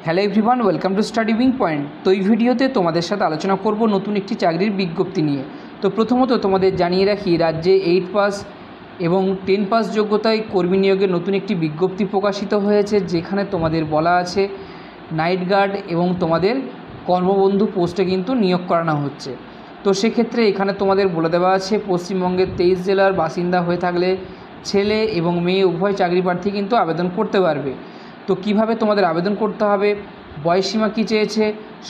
Hello everyone, welcome to study wing point. তো এই ভিডিওতে তোমাদের সাথে আলোচনা করব নতুন একটি চাকরির বিজ্ঞপ্তি নিয়ে। তো প্রথমত তোমাদের জানিয়ে রাখি, রাজ্যে 8 পাস এবং 10 পাস যোগ্যতায় কর্মী নিয়োগের নতুন একটি বিজ্ঞপ্তি প্রকাশিত হয়েছে, যেখানে তোমাদের বলা আছে নাইট গার্ড এবং তোমাদের কর্মবন্ধু পোস্টে কিন্তু নিয়োগ করানো হচ্ছে। তো সেক্ষেত্রে এখানে তোমাদের বলে দেওয়া আছে পশ্চিমবঙ্গের 23 জেলার বাসিন্দা হয়ে থাকলে ছেলে এবং মেয়ে উভয় চাকরি প্রার্থী কিন্তু আবেদন করতে পারবে। তো কিভাবে তোমাদের আবেদন করতে হবে, বয়সসীমা কী চেয়েছে,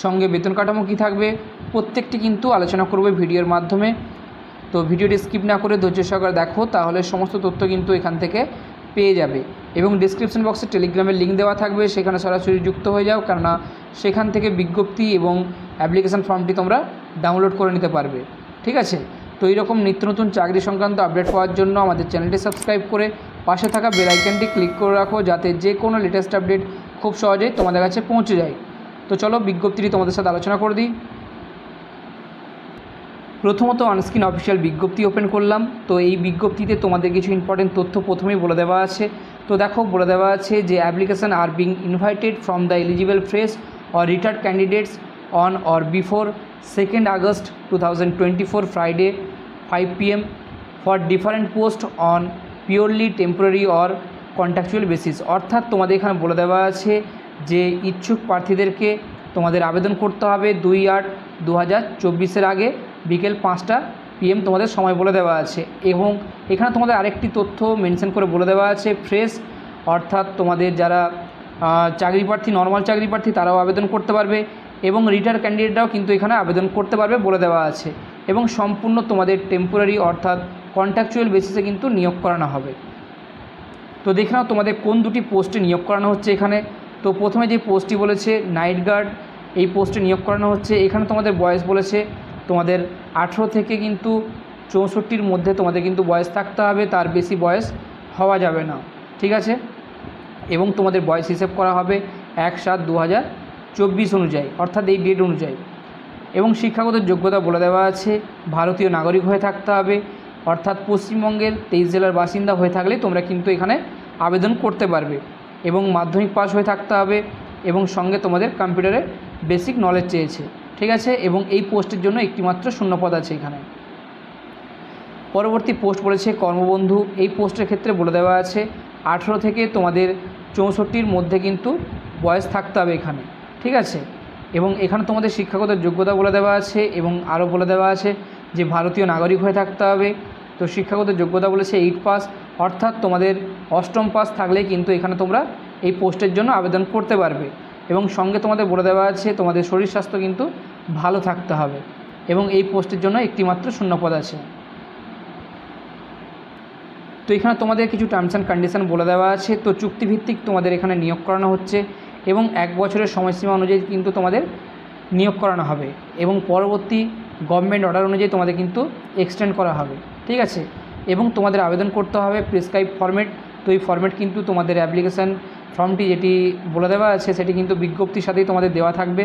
সঙ্গে বেতন কাঠামো কী থাকবে, প্রত্যেকটি কিন্তু আলোচনা করবে ভিডিওর মাধ্যমে। তো ভিডিওটি স্কিপ না করে ধৈর্য সহকারে দেখো, তাহলে সমস্ত তথ্য কিন্তু এখান থেকে পেয়ে যাবে। এবং ডিসক্রিপশন বক্সে টেলিগ্রামের লিঙ্ক দেওয়া থাকবে, সেখানে সরাসরি যুক্ত হয়ে যাও, কেননা সেখান থেকে বিজ্ঞপ্তি এবং অ্যাপ্লিকেশান ফর্মটি তোমরা ডাউনলোড করে নিতে পারবে। ঠিক আছে? তো এইরকম নিত্য নতুন চাকরি সংক্রান্ত আপডেট পাওয়ার জন্য আমাদের চ্যানেলটি সাবস্ক্রাইব করে পাশে থাকা বেল আইকনটি ক্লিক করে রাখো, যাতে যে কোনো লেটেস্ট আপডেট খুব সহজেই তোমাদের কাছে পৌঁছে যায়। তো চলো বিজ্ঞপ্তিটি তোমাদের সাথে আলোচনা করে দিই। প্রথমত অনস্ক্রিন অফিসিয়াল বিজ্ঞপ্তি ওপেন করলাম। তো এই বিজ্ঞপ্তিতে তোমাদের কিছু ইম্পর্টেন্ট তথ্য প্রথমেই বলে দেওয়া আছে। তো দেখো, বলে দেওয়া আছে যে application are being invited from the eligible fresh or retired candidates on or before 2nd August 2024 Friday 5 PM for different post on purely temporary or contractual basis. অর্থাৎ তোমাদের এখানে বলে দেওয়া আছে যে ইচ্ছুক প্রার্থীদেরকে তোমাদের আবেদন করতে হবে 2/8/2024 আগে বিকেল 5টা PM তোমাদের সময় বলে দেওয়া আছে। এবং এখানে তোমাদের আরেকটি তথ্য মেনশন করে বলে দেওয়া আছে ফ্রেশ, অর্থাৎ তোমাদের যারা চাকরি প্রার্থী, নর্মাল চাকরি প্রার্থী, তারাও আবেদন করতে পারবে এবং রিটায়ার্ড ক্যান্ডিডেটরাও কিন্তু এখানে আবেদন করতে পারবে বলে দেওয়া আছে। এবং সম্পূর্ণ তোমাদের টেম্পোরারি অর্থাৎ কন্ট্রাকচুয়াল বেসিসে কিন্তু নিয়োগ করানো হবে। তো দেখে নাও তোমাদের কোন দুটি পোস্টে নিয়োগ করানো হচ্ছে এখানে। তো প্রথমে যে পোস্টটি বলেছে নাইট গার্ড, এই পোস্টে নিয়োগ করানো হচ্ছে। এখানে তোমাদের বয়স বলেছে তোমাদের 18 থেকে কিন্তু 64-র মধ্যে তোমাদের কিন্তু বয়স থাকতে হবে, তার বেশি বয়স হওয়া যাবে না। ঠিক আছে? এবং তোমাদের বয়স হিসেব করা হবে 1/7/2024 অনুযায়ী, অর্থাৎ এই ডেট অনুযায়ী। এবং শিক্ষাগত যোগ্যতা বলে দেওয়া আছে ভারতীয় নাগরিক হয়ে থাকতে হবে, অর্থাৎ পশ্চিমবঙ্গের 23 জেলার বাসিন্দা হয়ে থাকলে তোমরা কিন্তু এখানে আবেদন করতে পারবে। এবং মাধ্যমিক পাস হয়ে থাকতে হবে এবং সঙ্গে তোমাদের কম্পিউটারে বেসিক নলেজ চেয়েছে। ঠিক আছে? এবং এই পোস্টের জন্য একটিমাত্র শূন্যপদ আছে এখানে। পরবর্তী পোস্ট বলেছে কর্মবন্ধু। এই পোস্টের ক্ষেত্রে বলে দেওয়া আছে 18 থেকে তোমাদের 64-র মধ্যে কিন্তু বয়স থাকতে হবে এখানে। ঠিক আছে? এবং এখানে তোমাদের শিক্ষাগত যোগ্যতা বলে দেওয়া আছে এবং আরও বলে দেওয়া আছে যে ভারতীয় নাগরিক হয়ে থাকতে হবে। তো শিক্ষাগত যোগ্যতা বলেছে 8 পাস, অর্থাৎ তোমাদের 8ম পাস থাকলে কিন্তু এখানে তোমরা এই পোস্টের জন্য আবেদন করতে পারবে। এবং সঙ্গে তোমাদের বলে দেওয়া আছে তোমাদের শরীর স্বাস্থ্য কিন্তু ভালো থাকতে হবে এবং এই পোস্টের জন্য একটিমাত্র শূন্যপদ আছে। তো এখানে তোমাদের কিছু টার্মস অ্যান্ড কন্ডিশন বলে দেওয়া আছে। তো চুক্তিভিত্তিক তোমাদের এখানে নিয়োগ করানো হচ্ছে এবং 1 বছরের সময়সীমা অনুযায়ী কিন্তু তোমাদের নিয়োগ করানো হবে এবং পরবর্তী গভর্নমেন্ট অর্ডার অনুযায়ী তোমাদের কিন্তু এক্সটেন্ড করা হবে। ঠিক আছে? এবং তোমাদের আবেদন করতে হবে প্রেসক্রাইব ফরম্যাট। তো এই ফরম্যাট কিন্তু তোমাদের অ্যাপ্লিকেশান ফর্মটি যেটি বলে দেওয়া আছে সেটি কিন্তু বিজ্ঞপ্তির সাথেই তোমাদের দেওয়া থাকবে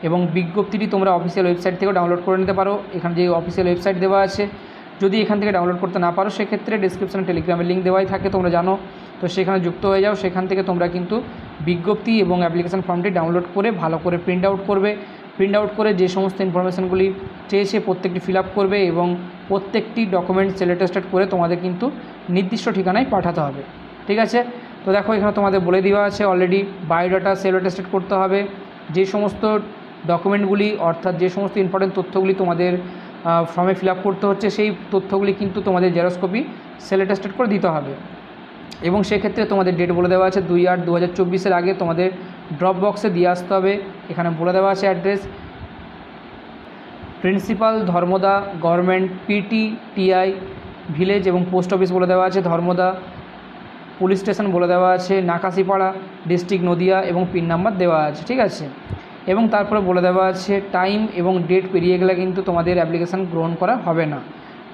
এবং বিজ্ঞপ্তিটি তোমরা অফিসিয়াল ওয়েবসাইট থেকেও ডাউনলোড করে নিতে পারো। এখানে যে অফিসিয়াল ওয়েবসাইট দেওয়া আছে, যদি এখান থেকে ডাউনলোড করতে না পারো সেক্ষেত্রে ডিসক্রিপশানে টেলিগ্রামের লিঙ্ক দেওয়াই থাকে, তোমরা জানো। তো সেখানে যুক্ত হয়ে যাও, সেখান থেকে তোমরা কিন্তু বিজ্ঞপ্তি এবং অ্যাপ্লিকেশান ফর্মটি ডাউনলোড করে ভালো করে প্রিন্ট আউট করবে। প্রিন্ট আউট করে যে সমস্ত ইনফরমেশানগুলি চেয়েছে প্রত্যেকটি ফিল আপ করবে এবং প্রত্যেকটি ডকুমেন্ট সেল অ্যাটেস্টেড করে তোমাদের কিন্তু নির্দিষ্ট ঠিকানায় পাঠাতে হবে। ঠিক আছে? তো দেখো, এখানে তোমাদের বলে দেওয়া আছে অলরেডি বায়োডাটা সেল অ্যাটেস্টেড করতে হবে। যে সমস্ত ডকুমেন্টগুলি অর্থাৎ যে সমস্ত ইম্পর্টেন্ট তথ্যগুলি তোমাদের ফর্মে ফিল আপ করতে হচ্ছে, সেই তথ্যগুলি কিন্তু তোমাদের জেরক্স কপি সেল অ্যাটেস্টেড করে দিতে হবে। এবং সেক্ষেত্রে তোমাদের ডেট বলে দেওয়া আছে 2/8/2024 আগে তোমাদের ড্রপ বক্সে দিয়ে আসতে হবে। এখানে বলে দেওয়া আছে address principal ধর্মদা government PTTI village এবং পোস্ট অফিস বলে দেওয়া আছে ধর্মদা, পুলিশ স্টেশন বলে দেওয়া আছে নাকাশিপাড়া, ডিস্ট্রিক্ট নদিয়া এবং পিন নাম্বার দেওয়া আছে। ঠিক আছে? এবং তারপরে বলে দেওয়া আছে টাইম এবং ডেট পেরিয়ে গেলে কিন্তু তোমাদের অ্যাপ্লিকেশান গ্রহণ করা হবে না।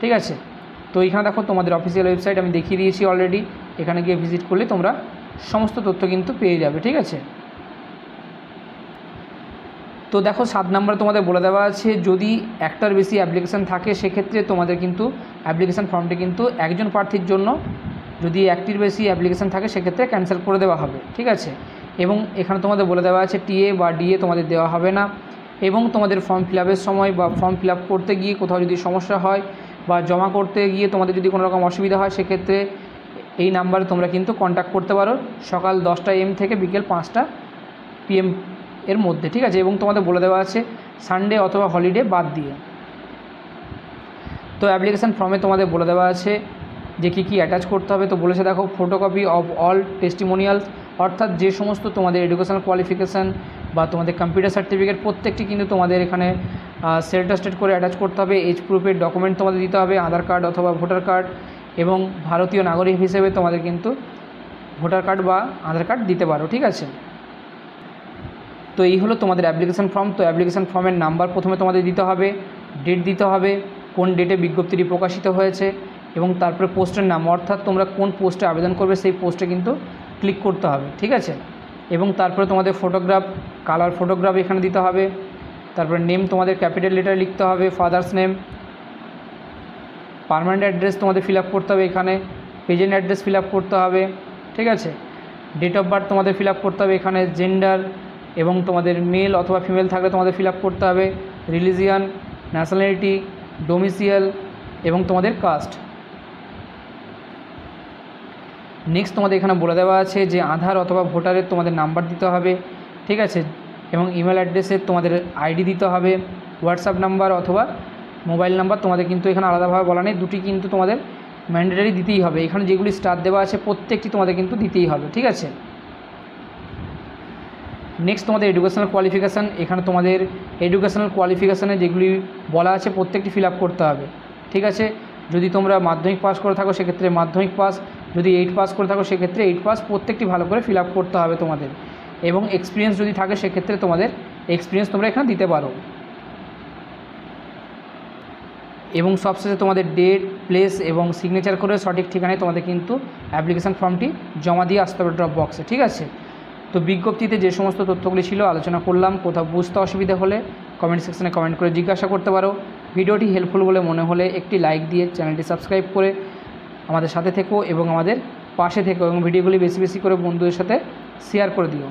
ঠিক আছে? তো এখানে দেখো তোমাদের অফিসিয়াল ওয়েবসাইট আমি দেখিয়ে দিয়েছি অলরেডি, এখানে গিয়ে ভিজিট করলে তোমরা সমস্ত তথ্য কিন্তু পেয়ে যাবে। ঠিক আছে? তো দেখো 7 নম্বরে তোমাদের বলে দেওয়া আছে যদি একটার বেশি অ্যাপ্লিকেশান থাকে সেক্ষেত্রে তোমাদের কিন্তু অ্যাপ্লিকেশান ফর্মটি কিন্তু একজন প্রার্থীর জন্য যদি একটির বেশি অ্যাপ্লিকেশান থাকে সেক্ষেত্রে ক্যান্সেল করে দেওয়া হবে। ঠিক আছে? এবং এখানে তোমাদের বলে দেওয়া আছে টিএ বা ডিএ তোমাদের দেওয়া হবে না। এবং তোমাদের ফর্ম ফিল আপের সময় বা ফর্ম ফিল আপ করতে গিয়ে কোথাও যদি সমস্যা হয় বা জমা করতে গিয়ে তোমাদের যদি কোনো রকম অসুবিধা হয়, সেক্ষেত্রে এই নাম্বারে তোমরা কিন্তু কন্ট্যাক্ট করতে পারো সকাল 10টা AM থেকে বিকেল 5টা PM এর মধ্যে, ঠিক আছে। এবং তোমাদের বলে দেওয়া আছে সানডে অথবা হলিডে বাদ দিয়ে। তো অ্যাপ্লিকেশান ফর্মে তোমাদের বলে দেওয়া আছে যে কী অ্যাটাচ করতে হবে। তো বলেছে দেখো, ফটোকপি অফ অল টেস্টিমোনিয়ালস, অর্থাৎ যে সমস্ত তোমাদের এডুকেশনাল কোয়ালিফিকেশান বা তোমাদের কম্পিউটার সার্টিফিকেট প্রত্যেকটি কিন্তু তোমাদের এখানে সেট করে অ্যাটাচ করতে হবে। এজ প্রুফের ডকুমেন্ট তোমাদের দিতে হবে, আধার কার্ড অথবা ভোটার কার্ড, এবং ভারতীয় নাগরিক হিসেবে তোমাদের কিন্তু ভোটার কার্ড বা আধার কার্ড দিতে পারো, ঠিক আছে। তো এই হলো তোমাদের অ্যাপ্লিকেশান ফর্ম। তো অ্যাপ্লিকেশান ফর্মের নাম্বার প্রথমে তোমাদের দিতে হবে, ডেট দিতে হবে, কোন ডেটে বিজ্ঞপ্তিটি প্রকাশিত হয়েছে, এবং তারপরে পোস্টের নাম, অর্থাৎ তোমরা কোন পোস্টে আবেদন করবে সেই পোস্টে কিন্তু ক্লিক করতে হবে, ঠিক আছে। এবং তারপরে তোমাদের ফটোগ্রাফ, কালার ফটোগ্রাফ এখানে দিতে হবে। তারপরে নেম তোমাদের ক্যাপিটাল লেটারে লিখতে হবে, ফাদার্স নেম, পার্মানেন্ট অ্যাড্রেস তোমাদের ফিল আপ করতে হবে, এখানে প্রেজেন্ট অ্যাড্রেস ফিল আপ করতে হবে, ঠিক আছে। ডেট অফ বার্থ তোমাদের ফিল আপ করতে হবে, এখানে জেন্ডার এবং তোমাদের মেল অথবা ফিমেল থাকলে তোমাদের ফিল আপ করতে হবে, রিলিজিয়ান, ন্যাশনালিটি, ডোমিসিয়াল এবং তোমাদের কাস্ট। নেক্সট তোমাদের এখানে বলে দেওয়া আছে যে আধার অথবা ভোটারের তোমাদের নাম্বার দিতে হবে, ঠিক আছে। এবং ইমেল অ্যাড্রেসের তোমাদের আইডি দিতে হবে, হোয়াটসঅ্যাপ নাম্বার অথবা মোবাইল নাম্বার তোমাদের কিন্তু এখানে আলাদাভাবে বলা নেই, দুটি কিন্তু তোমাদের ম্যান্ডেটারি দিতেই হবে। এখানে যেগুলি স্টার দেওয়া আছে প্রত্যেকটি তোমাদের কিন্তু দিতেই হবে, ঠিক আছে। নেক্সট তোমাদের এডুকেশনাল কোয়ালিফিকেশান, এখানে তোমাদের এডুকেশনাল কোয়ালিফিকেশানে যেগুলি বলা আছে প্রত্যেকটি ফিল আপ করতে হবে, ঠিক আছে। যদি তোমরা মাধ্যমিক পাস করে থাকো সেক্ষেত্রে মাধ্যমিক পাস, যদি 8 পাস করে থাকো সেক্ষেত্রে 8 পাস, প্রত্যেকটি ভালো করে ফিল আপ করতে হবে তোমাদের। এবং এক্সপিরিয়েন্স যদি থাকে সেক্ষেত্রে তোমাদের এক্সপিরিয়েন্স তোমরা এখানে দিতে পারো। এবং সবশেষে তোমাদের ডেট, প্লেস এবং সিগনেচার করে সঠিক ঠিকানায় তোমাদের কিন্তু অ্যাপ্লিকেশান ফর্মটি জমা দিয়ে আসতে হবে ড্রপ বক্সে, ঠিক আছে। তো বিজ্ঞপ্তিতে যে সমস্ত তথ্যগুলি ছিল আলোচনা করলাম, কোথাও বুঝতে অসুবিধা হলে কমেন্ট সেকশনে কমেন্ট করে জিজ্ঞাসা করতে পারো। ভিডিওটি হেল্পফুল বলে মনে হলে একটি লাইক দিয়ে চ্যানেলটি সাবস্ক্রাইব করে আমাদের সাথে থেকো এবং আমাদের পাশে থেকো, এবং ভিডিওগুলি বেশি বেশি করে বন্ধুদের সাথে শেয়ার করে দিও।